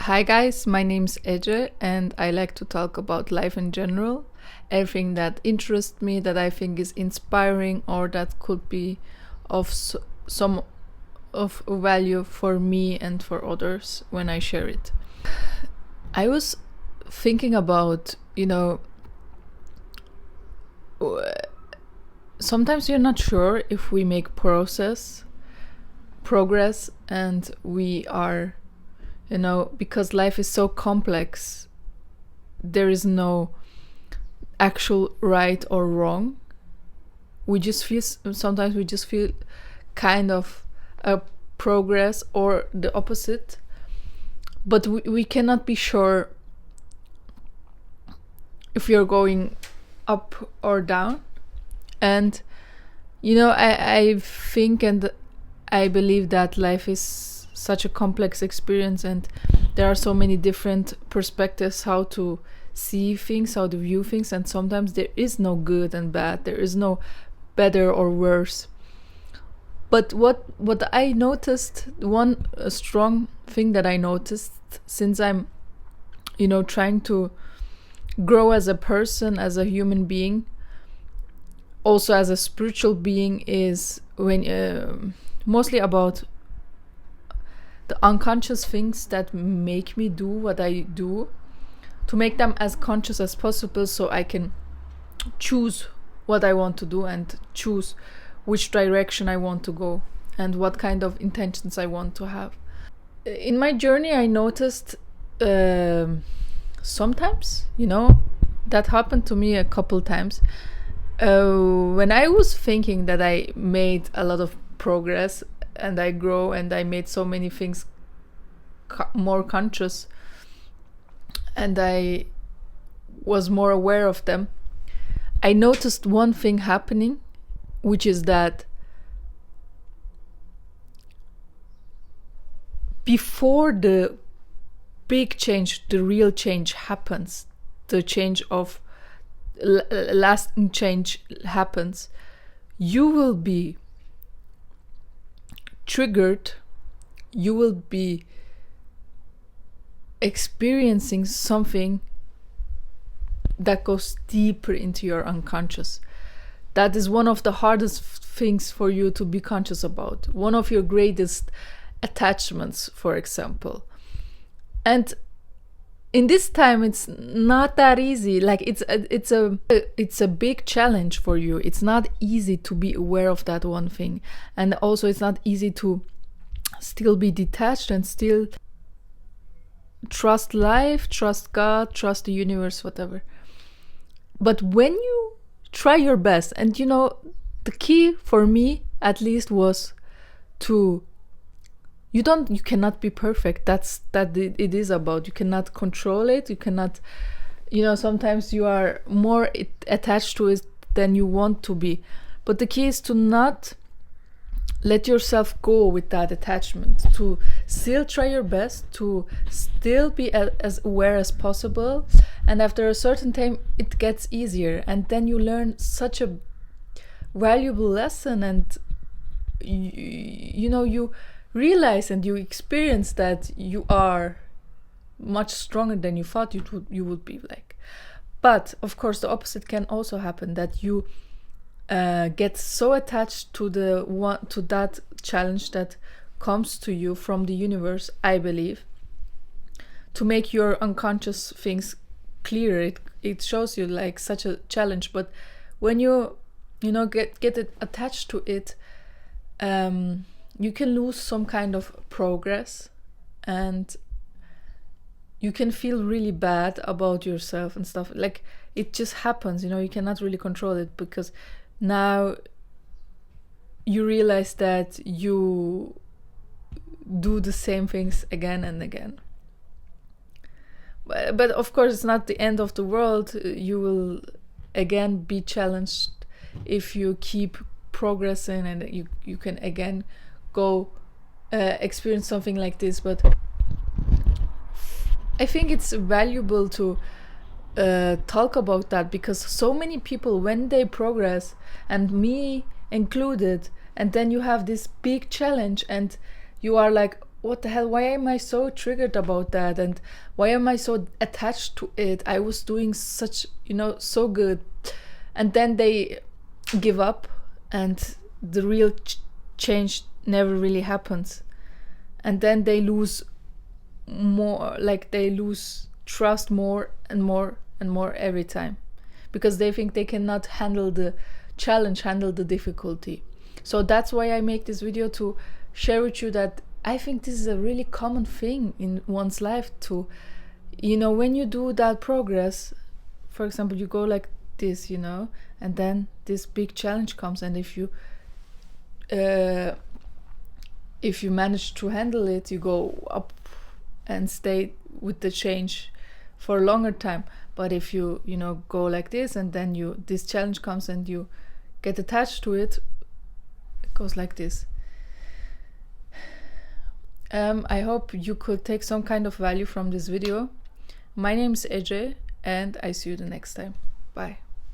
Hi guys, my name's Ece and I like to talk about life in general. Everything that interests me, that I think is inspiring or that could be of some of value for me and for others when I share it. I was thinking about, sometimes you're not sure if we make progress and we are, because life is so complex, there is no actual right or wrong. Sometimes we just feel kind of a progress or the opposite, but we cannot be sure if you're going up or down. And I think and I believe that life is such a complex experience and there are so many different perspectives how to see things, how to view things, and sometimes there is no good and bad, there is no better or worse. But what I noticed, one strong thing that I noticed since I'm trying to grow as a person, as a human being, also as a spiritual being, is when mostly about the unconscious things that make me do what I do, to make them as conscious as possible so I can choose what I want to do and choose which direction I want to go and what kind of intentions I want to have. In my journey, I noticed sometimes, that happened to me a couple times. When I was thinking that I made a lot of progress and I grow and I made so many things more conscious and I was more aware of them, I noticed one thing happening, which is that before the big change, the real change happens, the change of lasting change happens, you will be triggered, you will be experiencing something that goes deeper into your unconscious. That is one of the hardest things for you to be conscious about, one of your greatest attachments, for example. And in this time, it's not that easy. Like it's a big challenge for you. It's not easy to be aware of that one thing, and also it's not easy to still be detached and still trust life, trust God, trust the universe, whatever. But when you try your best, and the key for me at least was to you cannot be perfect. It is about. You cannot control it. You cannot, sometimes you are more attached to it than you want to be. But the key is to not let yourself go with that attachment, to still try your best, to still be as aware as possible. And after a certain time, it gets easier. And then you learn such a valuable lesson, and you realize and you experience that you are much stronger than you thought you would be like. But of course the opposite can also happen, that you get so attached to that challenge that comes to you from the universe, I believe, to make your unconscious things clearer. It shows you like such a challenge, but when you get it attached to it, you can lose some kind of progress and you can feel really bad about yourself and stuff. Like it just happens, you cannot really control it, because now you realize that you do the same things again and again. But of course it's not the end of the world. You will again be challenged if you keep progressing, and you can again go experience something like this. But I think it's valuable to talk about that, because so many people, when they progress, and me included, and then you have this big challenge and you are like, what the hell, why am I so triggered about that, and why am I so attached to it? I was doing such, so good. And then they give up, and the real change never really happens. And then they lose more, like they lose trust more and more and more every time, because they think they cannot handle the challenge, handle the difficulty. So that's why I make this video, to share with you that I think this is a really common thing in one's life to, when you do that progress, for example, you go like this, and then this big challenge comes, and if you manage to handle it, you go up and stay with the change for a longer time. But if you go like this, and then this challenge comes and you get attached to it, it goes like this. I hope you could take some kind of value from this video. My name is Ece, and I see you the next time. Bye.